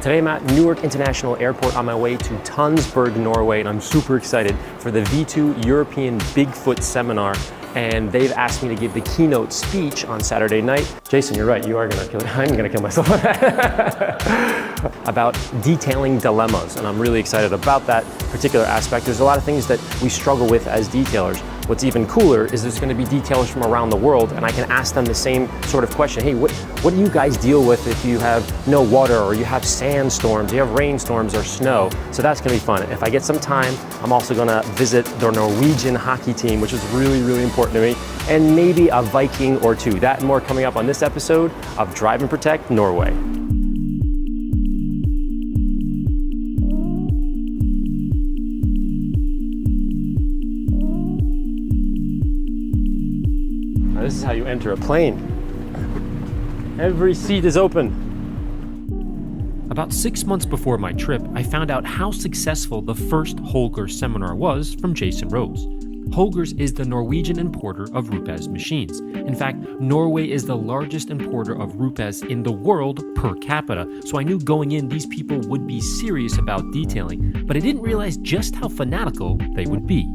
Today I'm at Newark International Airport on my way to Tønsberg, Norway, and I'm super excited for the V2 European Bigfoot Seminar. And they've asked me to give the keynote speech on Saturday night. Jason, you're right, you are gonna kill me. I'm gonna kill myself. About detailing dilemmas, and I'm really excited about that particular aspect. There's a lot of things that we struggle with as detailers. What's even cooler is there's gonna be detailers from around the world, and I can ask them the same sort of question. Hey, what do you guys deal with if you have no water, or you have sandstorms, you have rainstorms or snow? So that's gonna be fun. If I get some time, I'm also gonna visit the Norwegian hockey team, which is really, really important to me, and maybe a Viking or two. That and more coming up on this episode of Drive and Protect Norway. This is how you enter a plane. Every seat is open. About 6 months before my trip, I found out how successful the first Holger seminar was from Jason Rose. Holgers is the Norwegian importer of Rupes machines. In fact, Norway is the largest importer of Rupes in the world per capita, so I knew going in these people would be serious about detailing, but I didn't realize just how fanatical they would be.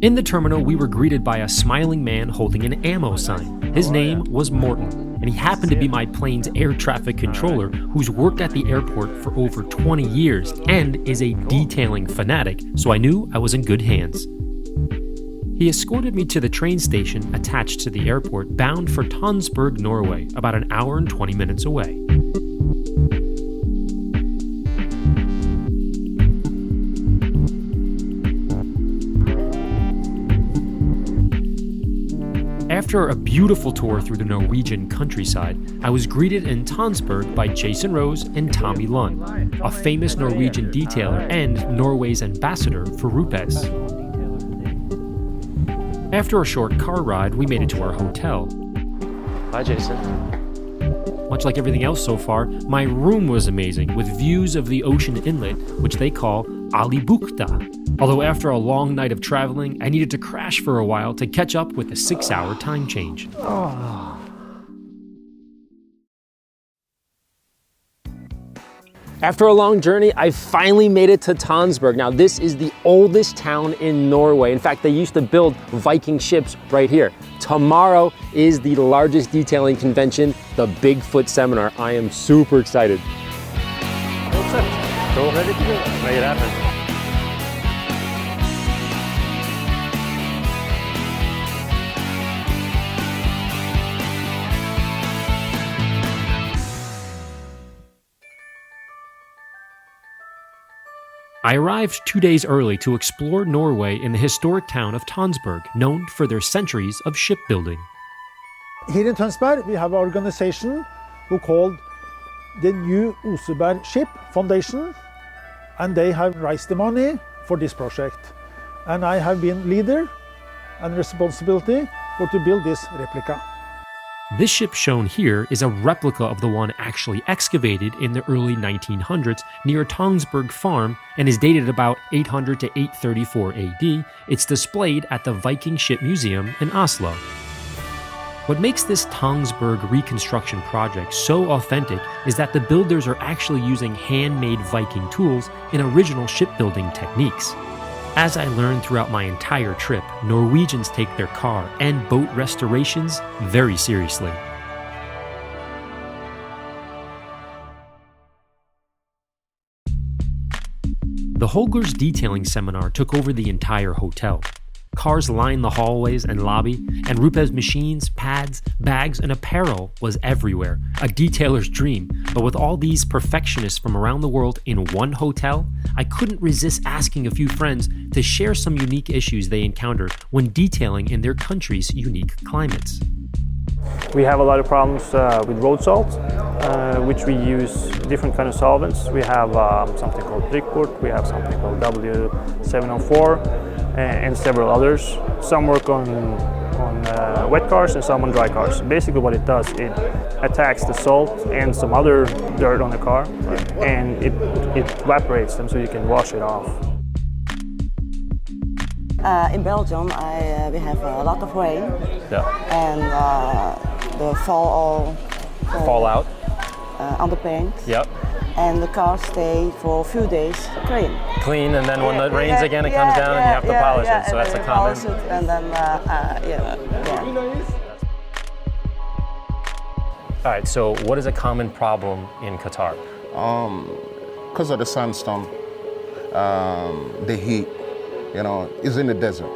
In the terminal, we were greeted by a smiling man holding an ammo sign. His name was Morten, and he happened to be my plane's air traffic controller who's worked at the airport for over 20 years and is a detailing fanatic, so I knew I was in good hands. He escorted me to the train station attached to the airport, bound for Tønsberg, Norway, about an hour and 20 minutes away. After a beautiful tour through the Norwegian countryside, I was greeted in Tønsberg by Jason Rose and Tommy Lund, a famous Norwegian detailer and Norway's ambassador for Rupes. After a short car ride, we made it to our hotel. Hi, Jason. Much like everything else so far, my room was amazing, with views of the ocean inlet, which they call Alibukta. Although after a long night of traveling, I needed to crash for a while to catch up with the 6-hour time change. After a long journey, I finally made it to Tønsberg. Now, this is the oldest town in Norway. In fact, they used to build Viking ships right here. Tomorrow is the largest detailing convention, the Bigfoot Seminar. I am super excited. All set. Go ready to go. Make it happen. I arrived 2 days early to explore Norway in the historic town of Tønsberg, known for their centuries of shipbuilding. Here in Tønsberg, we have an organization who called the New Oseberg Ship Foundation, and they have raised the money for this project. And I have been leader and responsibility for to build this replica. This ship shown here is a replica of the one actually excavated in the early 1900s near Tønsberg Farm and is dated about 800 to 834 AD. It's displayed at the Viking Ship Museum in Oslo. What makes this Tønsberg reconstruction project so authentic is that the builders are actually using handmade Viking tools and original shipbuilding techniques. As I learned throughout my entire trip, Norwegians take their car and boat restorations very seriously. The Holgers detailing seminar took over the entire hotel. Cars lined the hallways and lobby, and Rupes machines, pads, bags, and apparel was everywhere, a detailer's dream. But with all these perfectionists from around the world in one hotel, I couldn't resist asking a few friends to share some unique issues they encountered when detailing in their country's unique climates. We have a lot of problems with road salt, which we use different kind of solvents. We have something called Brickport, we have something called W704, and several others. Some work on wet cars and some on dry cars. Basically what it does, it attacks the salt and some other dirt on the car, and it evaporates them so you can wash it off. In Belgium, we have a lot of rain, Yeah. and the fallout. on the paint. Yep. And the car stay for a few days clean. Clean, and then when it rains again, it comes down and you have to polish it. So that's a common. Polish it and then All right. So what is a common problem in Qatar? Because of the sandstorm, the heat, is in the desert.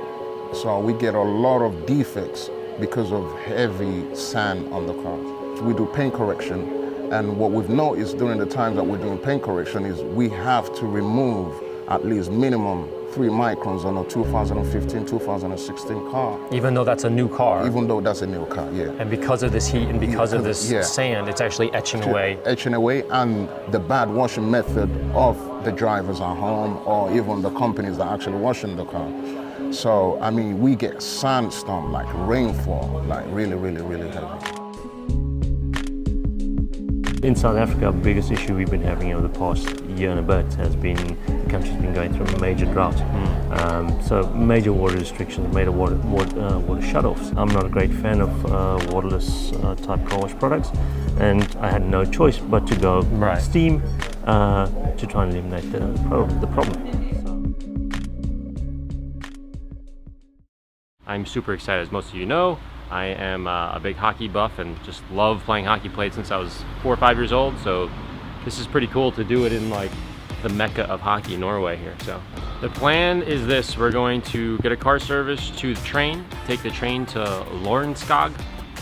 So we get a lot of defects because of heavy sand on the car. So we do paint correction. And what we've noticed during the time that we're doing paint correction is we have to remove at least minimum 3 microns on a 2015, 2016 car. Even though that's a new car? Even though that's a new car, yeah. And because of this heat and because of this sand, it's actually etching away? Etching away, and the bad washing method of the drivers at home or even the companies that are actually washing the car. So, I mean, we get sandstorm, like rainfall, like really, really, really heavy. In South Africa, the biggest issue we've been having over the past year and a bit has been the country's been going through a major drought. So major water restrictions, major water shutoffs. I'm not a great fan of waterless type car wash products, and I had no choice but to go steam to try and eliminate the problem. I'm super excited, as most of you know. I am a big hockey buff and just love playing hockey. Played since I was 4 or 5 years old, so this is pretty cool to do it in like the mecca of hockey, Norway here. So the plan is this: we're going to get a car service to the train, take the train to Lorenzskog,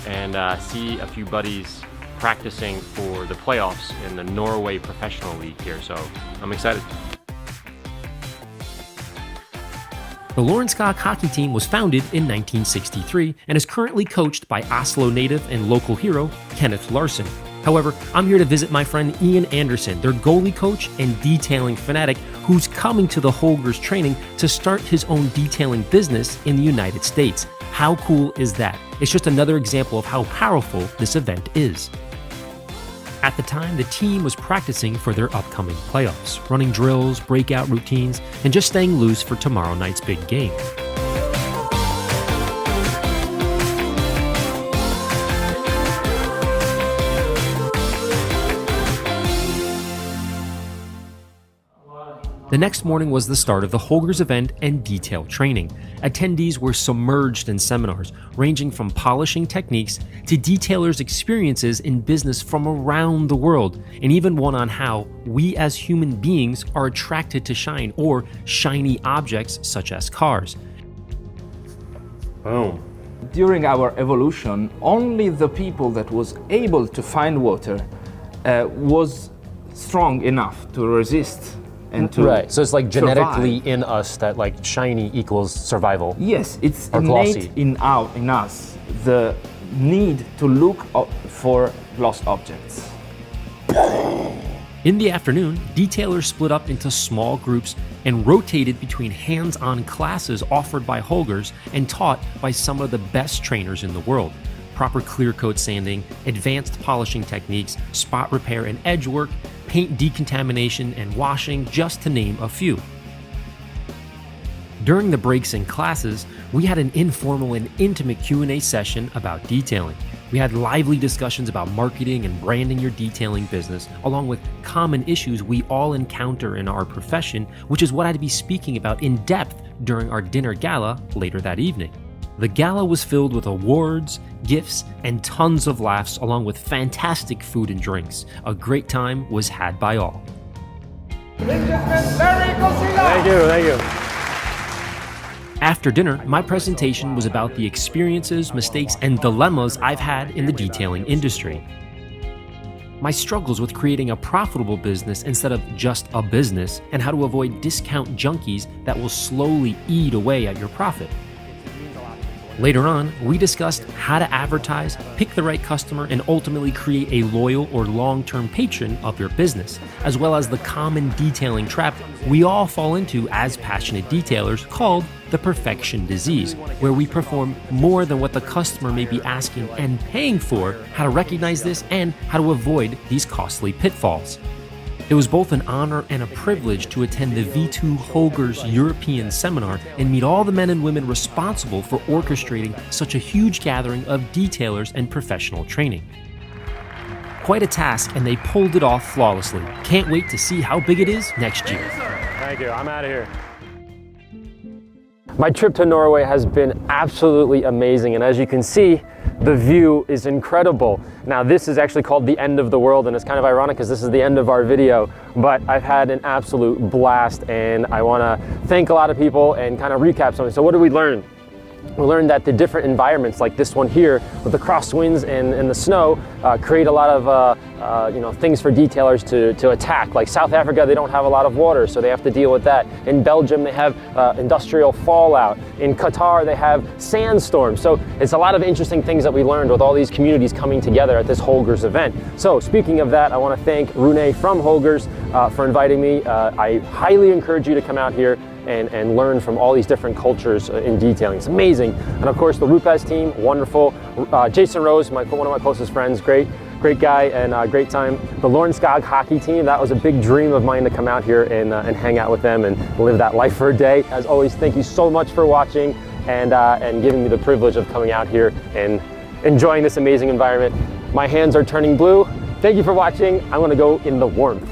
and see a few buddies practicing for the playoffs in the Norway Professional League here. So I'm excited. The Lorenzskog hockey team was founded in 1963 and is currently coached by Oslo native and local hero Kenneth Larson. However, I'm here to visit my friend Ian Anderson, their goalie coach and detailing fanatic, who's coming to the Holgers training to start his own detailing business in the United States. How cool is that? It's just another example of how powerful this event is. At the time, the team was practicing for their upcoming playoffs, running drills, breakout routines, and just staying loose for tomorrow night's big game. The next morning was the start of the Holgers event and detail training. Attendees were submerged in seminars, ranging from polishing techniques to detailers' experiences in business from around the world, and even one on how we as human beings are attracted to shine or shiny objects such as cars. Boom. During our evolution, only the people that was able to find water was strong enough to resist and to So it's like genetically survive. in us that like shiny equals survival. Yes, it's or innate glossy. in us, the need to look for lost objects. In the afternoon, detailers split up into small groups and rotated between hands-on classes offered by Holgers and taught by some of the best trainers in the world. Proper clear coat sanding, advanced polishing techniques, spot repair and edge work, paint decontamination and washing, just to name a few. During the breaks in classes, we had an informal and intimate Q&A session about detailing. We had lively discussions about marketing and branding your detailing business, along with common issues we all encounter in our profession, which is what I'd be speaking about in depth during our dinner gala later that evening. The gala was filled with awards, gifts, and tons of laughs, along with fantastic food and drinks. A great time was had by all. Thank you. After dinner, my presentation was about the experiences, mistakes, and dilemmas I've had in the detailing industry. My struggles with creating a profitable business instead of just a business, and how to avoid discount junkies that will slowly eat away at your profit. Later on, we discussed how to advertise, pick the right customer, and ultimately create a loyal or long-term patron of your business, as well as the common detailing trap we all fall into as passionate detailers called the perfection disease, where we perform more than what the customer may be asking and paying for, how to recognize this, and how to avoid these costly pitfalls. It was both an honor and a privilege to attend the V2 Holgers European Seminar and meet all the men and women responsible for orchestrating such a huge gathering of detailers and professional training. Quite a task, and they pulled it off flawlessly. Can't wait to see how big it is next year. Thank you. I'm out of here. My trip to Norway has been absolutely amazing, and as you can see, the view is incredible. Now this is actually called the end of the world, and it's kind of ironic because this is the end of our video, but I've had an absolute blast, and I want to thank a lot of people and kind of recap something. So what did we learn? We learned that the different environments, like this one here with the crosswinds and the snow, create a lot of things for detailers to attack. Like South Africa, they don't have a lot of water, so they have to deal with that. In Belgium, they have industrial fallout. In Qatar, they have sandstorms. So it's a lot of interesting things that we learned with all these communities coming together at this Holgers event. So speaking of that, I want to thank Rune from Holgers for inviting me. I highly encourage you to come out here and learn from all these different cultures in detailing. It's amazing. And of course, the Rupes team, wonderful. Jason Rose, one of my closest friends, great guy and great time. The Lornskog hockey team, that was a big dream of mine to come out here and hang out with them and live that life for a day. As always, thank you so much for watching and giving me the privilege of coming out here and enjoying this amazing environment. My hands are turning blue. Thank you for watching. I'm gonna go in the warmth.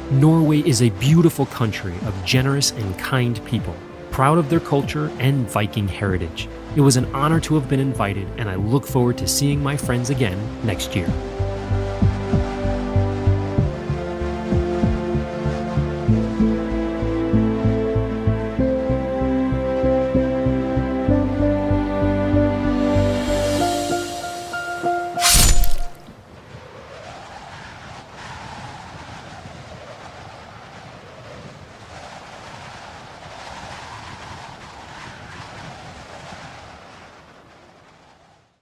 Norway is a beautiful country of generous and kind people, proud of their culture and Viking heritage. It was an honor to have been invited, and I look forward to seeing my friends again next year.